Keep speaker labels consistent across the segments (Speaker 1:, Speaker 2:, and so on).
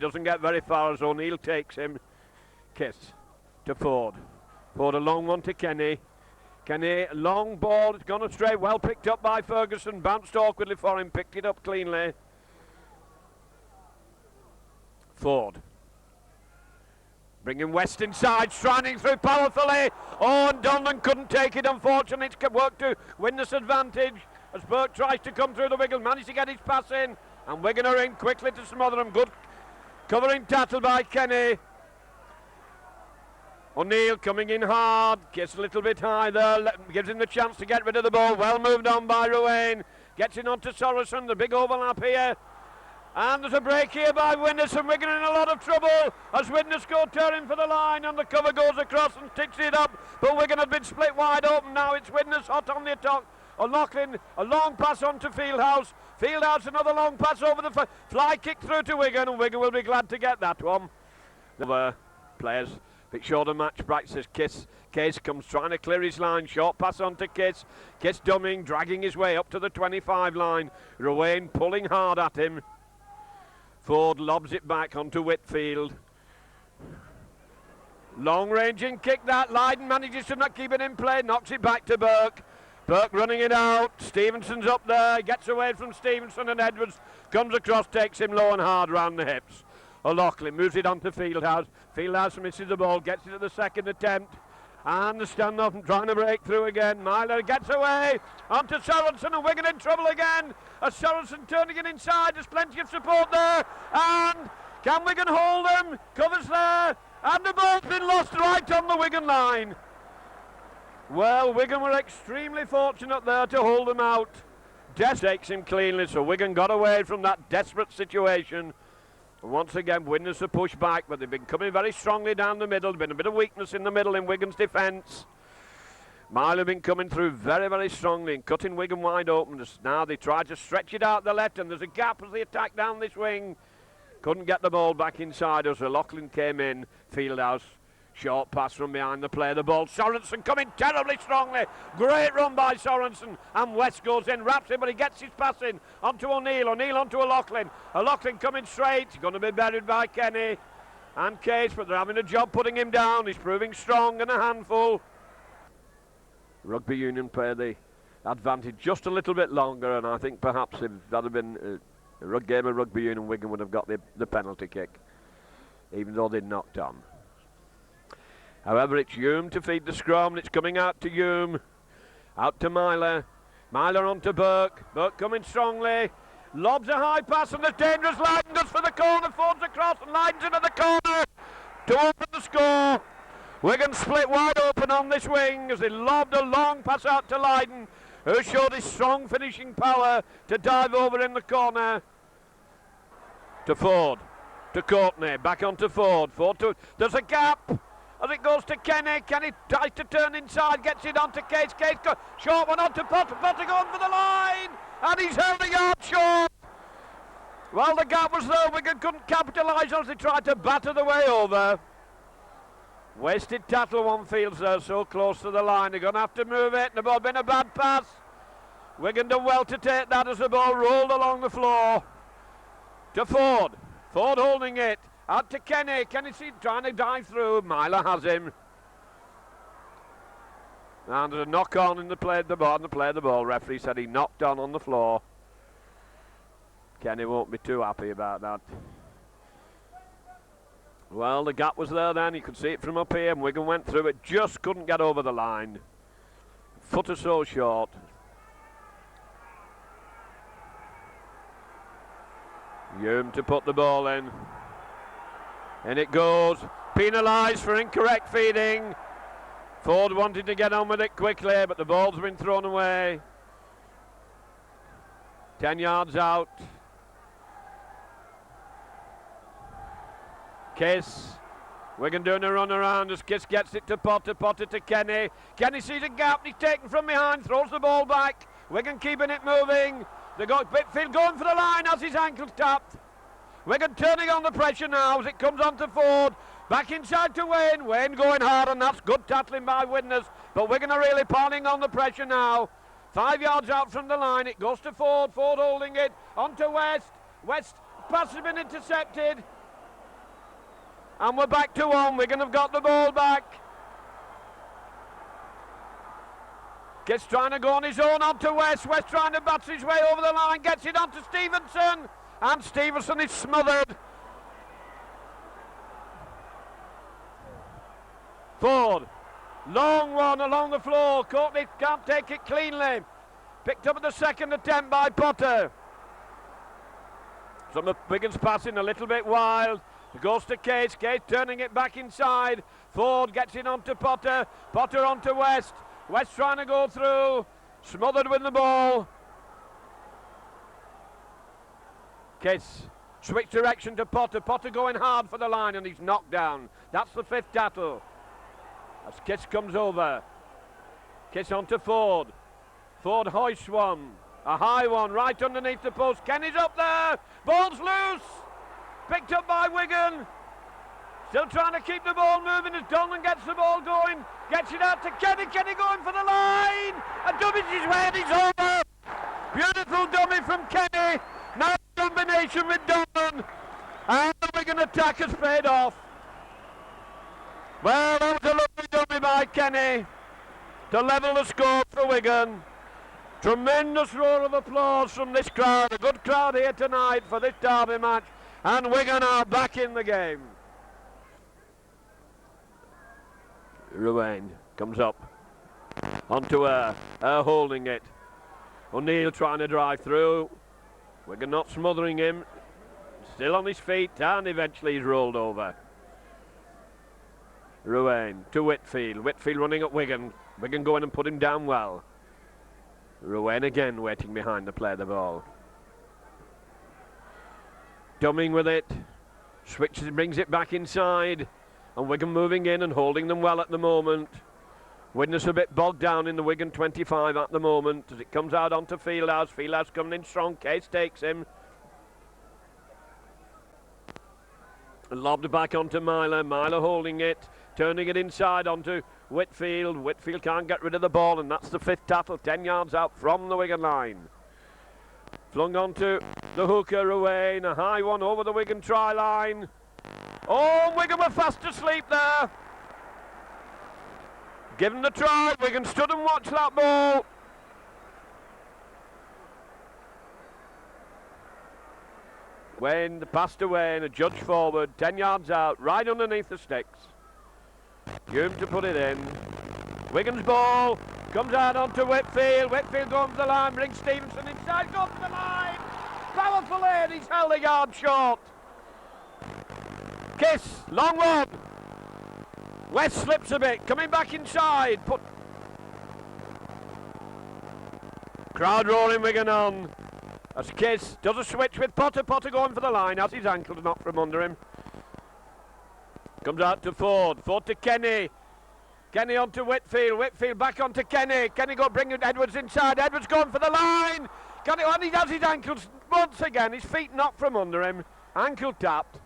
Speaker 1: Doesn't get very far as O'Neill takes him. Kiss to Ford. Ford a long one to Kenny. Kenny, long ball, it's gone astray, well picked up by Ferguson, bounced awkwardly for him, picked it up cleanly. Ford. Bringing West inside, striding through powerfully. Oh, and Donlan couldn't take it, unfortunately. It's worked to Widnes advantage as Burke tries to come through the Wigan, managed to get his pass in, and Wigan are in quickly to smother him. Good covering tackle by Kenny. O'Neill coming in hard, gets a little bit high there, gives him the chance to get rid of the ball. Well moved on by Ruane, gets it on to Sorensen, the big overlap here. And there's a break here by Widnes, and Wigan in a lot of trouble as Widnes go tearing for the line, and the cover goes across and sticks it up. But Wigan had been split wide open. Now it's Widnes hot on the attack. O'Loughlin, a long pass on to Fieldhouse. Fieldhouse, another long pass over the fly kick through to Wigan, and Wigan will be glad to get that one. The players a bit short of match practice. Case comes trying to clear his line. Short pass on to Kiss. Kiss dumming, dragging his way up to the 25 line. Ruane pulling hard at him. Ford lobs it back onto Whitfield. Long-ranging kick that. Lydon manages to not keep it in play. Knocks it back to Burke. Burke running it out. Stevenson's up there. Gets away from Stevenson, and Edwards comes across, takes him low and hard round the hips. O'Loughlin moves it on to Fieldhouse. Fieldhouse misses the ball. Gets it at the second attempt. And the standoff and trying to break through again. Myler gets away onto Sorensen, and Wigan in trouble again. As Sorensen turning it inside, there's plenty of support there. And can Wigan hold them? Covers there. And the ball's been lost right on the Wigan line. Well, Wigan were extremely fortunate there to hold them out. Des takes him cleanly, so Wigan got away from that desperate situation. Once again, Widnes have pushed back, but they've been coming very strongly down the middle. There's been a bit of weakness in the middle in Wigan's defence. Mile have been coming through very, very strongly and cutting Wigan wide open. Just now they try to stretch it out the left, and there's a gap as they attack down this wing. Couldn't get the ball back inside as O'Loughlin came in. Fieldhouse, short pass from behind the play. The ball, Sorensen coming terribly strongly. Great run by Sorensen, and West goes in, wraps him, but he gets his pass in onto O'Neill. O'Neill onto O'Loughlin. O'Loughlin coming straight. He's going to be buried by Kenny and Case, but they're having a job putting him down. He's proving strong and a handful. Rugby Union play the advantage just a little bit longer, and I think perhaps if that had been a game of Rugby Union, Wigan would have got the penalty kick, even though they'd knocked on. However, it's Hume to feed the scrum, and it's coming out to Hume. Out to Myler. Myler on to Burke. Burke coming strongly. Lobs a high pass, and there's dangerous. Lydon goes for the corner, Ford's across, and Lydon's into the corner to open the score. Wigan split wide open on this wing as they lobbed a long pass out to Lydon, who showed his strong finishing power to dive over in the corner. To Ford. To Courtney. Back onto Ford. There's a gap as it goes to Kenny. Kenny tries to turn inside, gets it onto Case. Case short one onto Potter. Potter going for the line, and he's held a yard short. Well, the gap was there. Wigan couldn't capitalise as they tried to batter the way over. Wasted tackle, one feels there, so close to the line. They're going to have to move it. The ball been a bad pass. Wigan done well to take that as the ball rolled along the floor. To Ford. Ford holding it. Out to Kenny. Kenny trying to dive through. Myler has him. And there's a knock on in the play of the ball. Referee said he knocked on the floor. Kenny won't be too happy about that. Well, the gap was there then. You could see it from up here, and Wigan went through it. Just couldn't get over the line. Foot or so short. Hume to put the ball in. In it goes. Penalised for incorrect feeding. Ford wanted to get on with it quickly, but the ball's been thrown away. 10 yards out. Kiss. Wigan doing a run around as Kiss gets it to Potter. Potter to Kenny. Kenny sees a gap. He's taken from behind. Throws the ball back. Wigan keeping it moving. They got Whitfield going for the line as his ankle tapped. Wigan turning on the pressure now as it comes on to Ford. Back inside to Wayne. Wayne going hard, and that's good tackling by Widnes. But Wigan are really piling on the pressure now. 5 yards out from the line. It goes to Ford. Ford holding it. On to West. West pass has been intercepted. And we're back to one. Wigan have got the ball back. Gets trying to go on his own onto West. West trying to bat his way over the line. Gets it onto Stevenson. And Stevenson is smothered. Ford. Long one along the floor. Courtney can't take it cleanly. Picked up at the second attempt by Potter. Some of Wigan's passing a little bit wild. It goes to Case. Case turning it back inside. Ford gets it onto Potter. Potter onto West. West trying to go through. Smothered with the ball. Case switch direction to Potter. Potter going hard for the line and he's knocked down. That's the fifth tackle. As Kiss comes over. Kiss onto Ford. Ford hoists one. A high one right underneath the post. Kenny's up there. Ball's loose. Picked up by Wigan. Still trying to keep the ball moving as Donlan gets the ball going. Gets it out to Kenny. Kenny going for the line. And dummies his way and he's over. Beautiful dummy from Kenny. Now combination with Donlan. And the Wigan attack has paid off. Well, that was a lovely dummy by Kenny to level the score for Wigan. Tremendous roar of applause from this crowd. A good crowd here tonight for this derby match. And Wigan are back in the game. Ruane comes up onto her holding it. O'Neill trying to drive through. Wigan not smothering him. Still on his feet and eventually he's rolled over. Ruane to Whitfield. Whitfield running at Wigan. Wigan going and put him down well. Ruane again waiting behind to play the ball. Dumming with it. Switches, brings it back inside. And Wigan moving in and holding them well at the moment. Widnes a bit bogged down in the Wigan 25 at the moment as it comes out onto Fieldhouse. Fieldhouse coming in strong. Case takes him. Lobbed back onto Myler. Myler holding it. Turning it inside onto Whitfield. Whitfield can't get rid of the ball and that's the fifth tackle. 10 yards out from the Wigan line. Flung onto the hooker Ruane. A high one over the Wigan try line. Oh, Wigan were fast asleep there. Given the try, Wigan stood and watched that ball. Wayne, the pass to Wayne, a judge forward, 10 yards out, right underneath the sticks. Hume to put it in. Wigan's ball comes out onto Whitfield. Whitfield going for the line, brings Stevenson inside, goes for the line. Powerful aid, he's held a yard short. Kiss, long one. West slips a bit, coming back inside. Crowd roaring Wigan on. As Kiss does a switch with Potter. Potter going for the line, has his ankle knocked from under him. Comes out to Ford. Ford to Kenny. Kenny onto Whitfield. Whitfield back onto Kenny. Kenny go bring Edwards inside. Edwards going for the line. Kenny, and he has his ankles once again. His feet knocked from under him. Ankle tapped.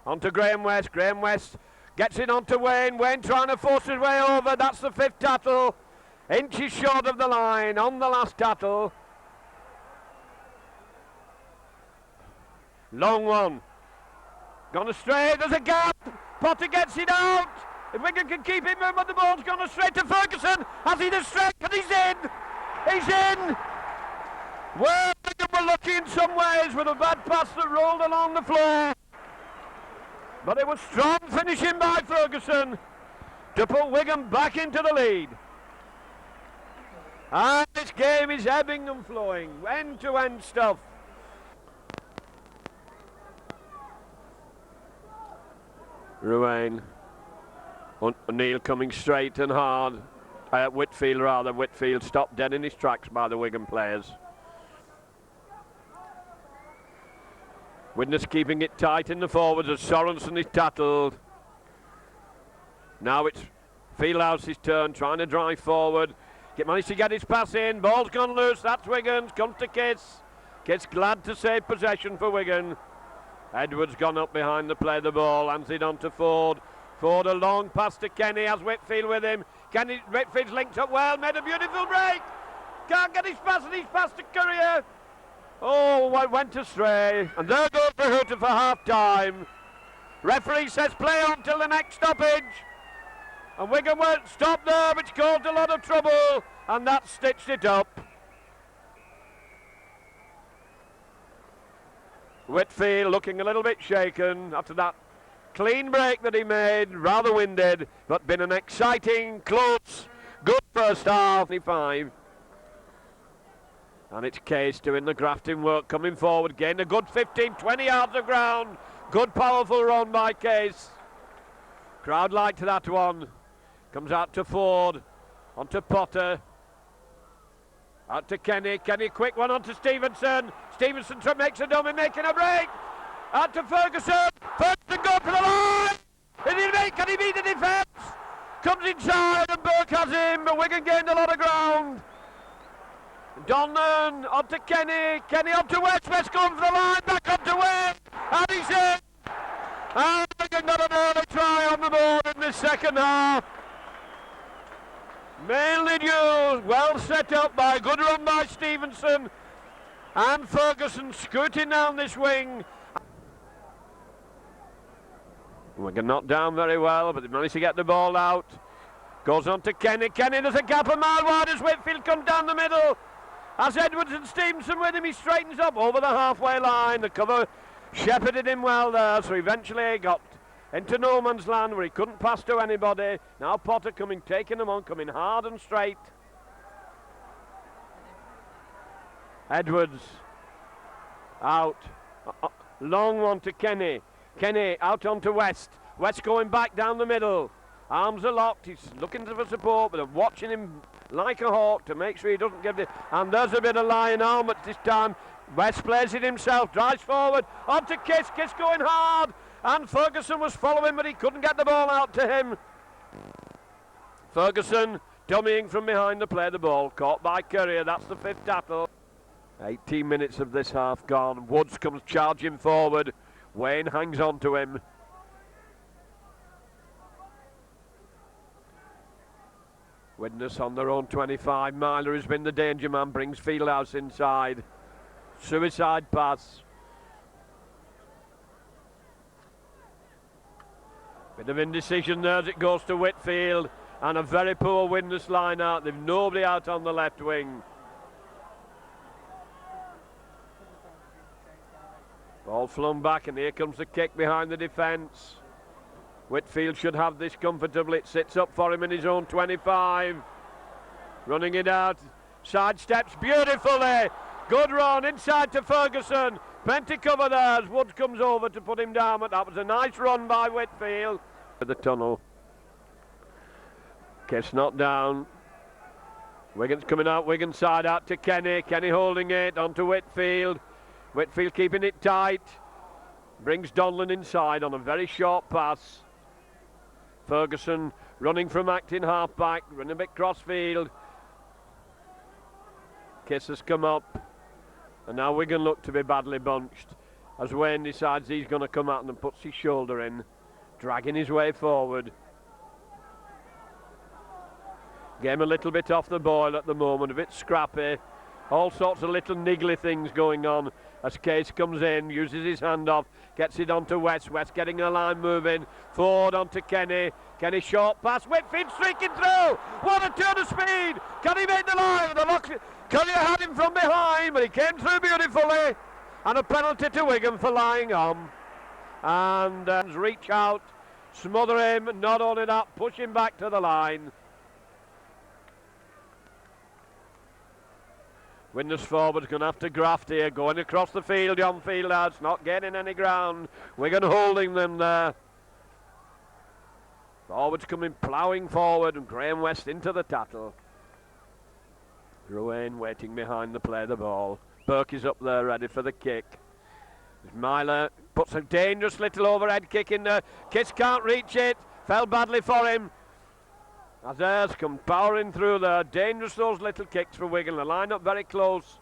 Speaker 1: Onto Graham West. Graham West gets it onto Wayne. Wayne trying to force his way over. That's the fifth tackle. Inches short of the line on the last tackle. Long one. Gone astray. There's a gap. Potter gets it out. If Wigan can keep him moving, the ball's gone astray to Ferguson. Has he the strength? And he's in. He's in. Well, Wigan were lucky in some ways with a bad pass that rolled along the floor. But it was strong finishing by Ferguson to put Wigan back into the lead. And this game is ebbing and flowing, end-to-end stuff. Ruane. O'Neill coming straight and hard. Whitfield rather. Whitfield stopped dead in his tracks by the Wigan players. Widnes keeping it tight in the forwards as Sorensen is tattled. Now it's Fieldhouse's turn, trying to drive forward. Managed to get his pass in. Ball's gone loose. That's Wigan's. Comes to Kiss. Kiss glad to save possession for Wigan. Edwards gone up behind the play the ball. Hands it on to Ford. Ford a long pass to Kenny. Has Whitfield with him. Whitfield's linked up well. Made a beautiful break. Can't get his pass and he's passed to Courier. Oh, went astray. And there goes the hooter for half-time. Referee says play on till the next stoppage. And Wigan won't stop there, which caused a lot of trouble. And that stitched it up. Whitfield looking a little bit shaken after that clean break that he made, rather winded, but been an exciting, close, good first half. 5. And it's Case doing the grafting work, coming forward, gained a good 15-20 yards of ground. Good powerful run by Case. Crowd liked that one. Comes out to Ford, onto Potter. Out to Kenny, quick one onto Stevenson. Stevenson makes a dummy, making a break. Out to Ferguson. Ferguson go to the line. Can he beat the defence? Comes inside and Burke has him, but Wigan gained a lot of ground. Donlan onto Kenny onto West. West going for the line, back onto West. And he's in. And Wigan got an early try on the board in the second half. Mainly due, well set up by good run by Stevenson and Ferguson scooting down this wing. Wigan not down very well, but they managed to get the ball out. Goes on to Kenny. There's a gap a mile wide as Whitfield comes down the middle. As Edwards and Stevenson with him, he straightens up over the halfway line. The cover shepherded him well there, so eventually he got into no man's land where he couldn't pass to anybody. Now Potter taking them on, coming hard and straight. Edwards out. Long one to Kenny. Kenny out onto West. West going back down the middle. Arms are locked. He's looking for support, but they're watching him like a hawk to make sure he doesn't give it. And there's a bit of lying arm at this time. West plays it himself, drives forward. On to Kiss. Kiss going hard. And Ferguson was following, but he couldn't get the ball out to him. Ferguson dummying from behind to play the ball. Caught by Currier. That's the 5th tackle. 18 minutes of this half gone. Woods comes charging forward. Wayne hangs on to him. Widnes on their own 25. Myler has been the danger man. Brings Fieldhouse inside. Suicide pass. Bit of indecision there as it goes to Whitfield. And a very poor Widnes line out. They've nobody out on the left wing. Ball flung back and here comes the kick behind the defence. Whitfield should have this comfortably. It sits up for him in his own 25. Running it out. Sidesteps beautifully. Good run inside to Ferguson. Plenty cover there as Woods comes over to put him down, but that was a nice run by Whitfield. The tunnel. Kiss not down. Wigan's coming out, Wigan side out to Kenny. Kenny holding it onto Whitfield. Whitfield keeping it tight. Brings Donlan inside on a very short pass. Ferguson running from acting half-back, running a bit cross-field. Kiss has come up. And now Wigan look to be badly bunched as Wayne decides he's going to come out and puts his shoulder in, dragging his way forward. Game a little bit off the boil at the moment, a bit scrappy. All sorts of little niggly things going on as Case comes in, uses his hand off, gets it onto West. West getting the line moving. Forward onto Kenny. Kenny short pass. Whitfield streaking through. What a turn of speed. Can he make the line? Currier had him from behind, but he came through beautifully. And a penalty to Wigan for lying on. And reach out, smother him, not only that, push him back to the line. Widnes forward's going to have to graft here, going across the field. John Fieldhouse not getting any ground. Wigan holding them there. Forwards coming ploughing forward, and Graham West into the tattle. Ruane waiting behind to play the ball. Burke is up there ready for the kick. Myler puts a dangerous little overhead kick in there. Kiss can't reach it. Fell badly for him. Azairs come powering through there. Dangerous those little kicks for Wigan. The line up very close.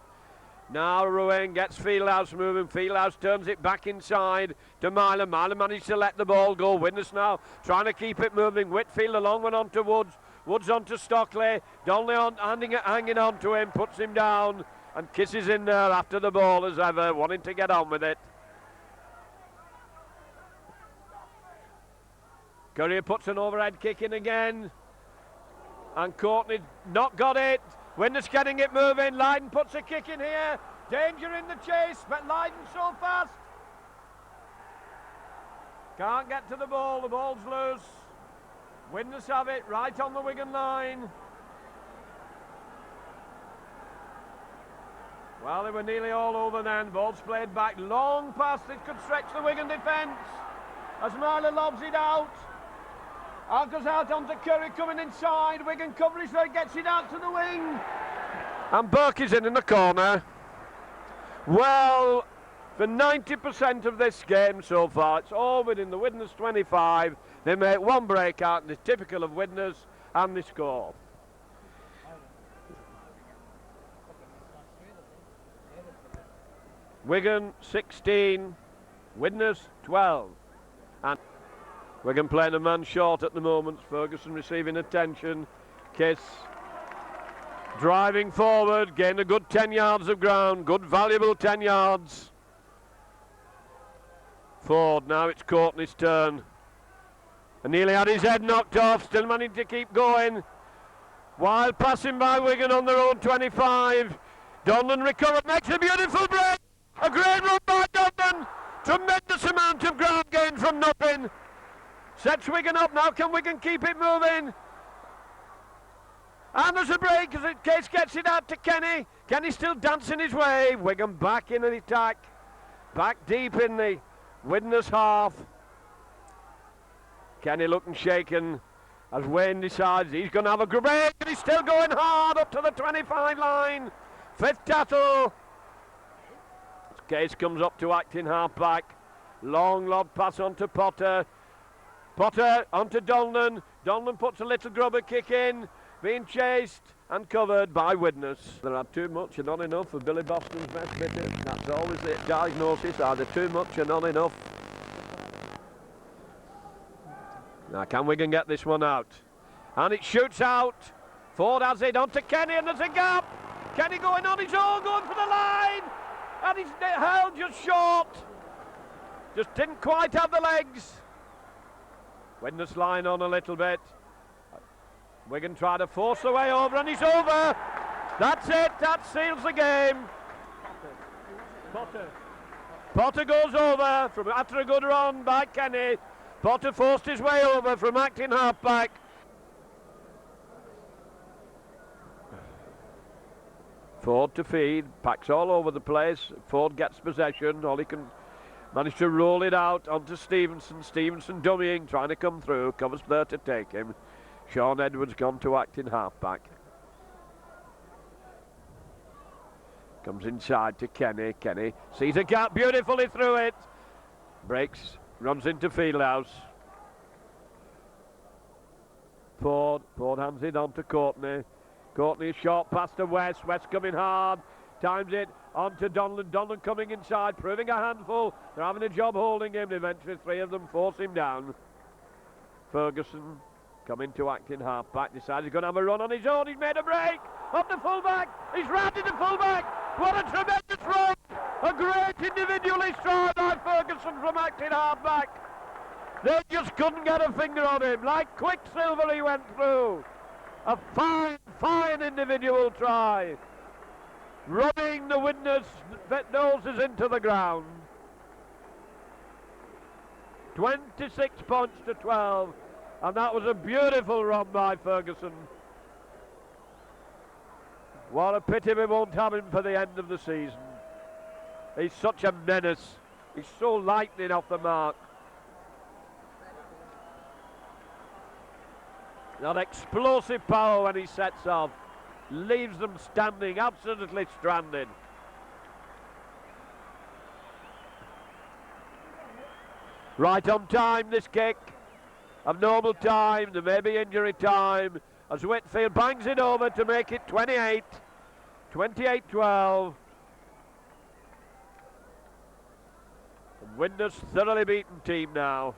Speaker 1: Now Ruane gets Fieldhouse moving. Fieldhouse turns it back inside to Myler. Myler managed to let the ball go. Widnes now trying to keep it moving. Whitfield a long one onto Woods. Woods onto Stockley. Donnelly hanging on to him. Puts him down. and kisses in there after the ball as ever, wanting to get on with it. Courier puts an overhead kick in again, and Courtney not got it. Widnes getting it moving. Lydon puts a kick in here. Danger in the chase, but Lydon so fast. Can't get to the ball. The ball's loose. Widnes have it right on the Wigan line. Well, they were nearly all over then. Ball's played back. Long pass. It could stretch the Wigan defence. As Marler lobs it out. Out goes out onto Curry coming inside. Wigan coverage there, gets it out to the wing. And Burke is in the corner. Well, for 90% of this game so far, it's all within the Widnes 25. They make one breakout, and it's typical of Widnes, and they score. Wigan 16, Widnes 12. And Wigan playing a man short at the moment. Ferguson receiving attention. Kiss driving forward, gained a good 10 yards of ground. Good, valuable 10 yards. Ford, now it's Courtney's turn. And nearly had his head knocked off, still managing to keep going. Wild passing by Wigan on their own 25. Donlan recovered, makes a beautiful break. A great run by Donlan. Tremendous amount of ground gain from nothing. Sets Wigan up now. Can Wigan keep it moving? And there's a break as Case gets it out to Kenny. Kenny still dancing his way. Wigan back in an attack. Back deep in the Widnes half. Kenny looking shaken as Wayne decides he's going to have a break, and he's still going hard up to the 25 line. Fifth tackle. Case comes up to acting half-back. Long lob pass onto Potter. Potter onto Donlan. Donlan puts a little grubber kick in. Being chased and covered by Widnes. There are too much and not enough for Billy Boston's best bitter. That's always the diagnosis, either too much and not enough. Now can Wigan get this one out? And it shoots out. Ford has it onto Kenny, and there's a gap. Kenny going on his own, going for the line. And he's held just short. Just didn't quite have the legs. Widnes line on a little bit. Wigan try to force the way over, and he's over. That's it, that seals the game. Potter goes over from after a good run by Kenny. Potter forced his way over from acting halfback. Ford to feed, packs all over the place. Ford gets possession, all he can manage to roll it out onto Stevenson. Stevenson dummying, trying to come through, covers there to take him. Sean Edwards gone to acting halfback. Comes inside to Kenny. Kenny sees a gap beautifully through it. Breaks, runs into Fieldhouse. Ford hands it on to Courtney. Courtney short pass to West. West coming hard. Times it on to Donlan. Donlan coming inside, proving a handful. They're having a job holding him. Eventually three of them force him down. Ferguson coming to acting half-back. Decides he's going to have a run on his own. He's made a break. Up the full-back. He's rounded the full-back. What a tremendous run. A great individualist try by Ferguson from acting half-back. They just couldn't get a finger on him. Like quicksilver he went through. A fine, fine individual try. Running the Widnes noses into the ground. 26 points to 12. And that was a beautiful run by Ferguson. What a pity we won't have him for the end of the season. He's such a menace. He's so lightning off the mark. That explosive power when he sets off leaves them standing, absolutely stranded. Right on time, this kick. Abnormal time, there may be injury time, as Whitfield bangs it over to make it 28-12. Widnes thoroughly beaten team now.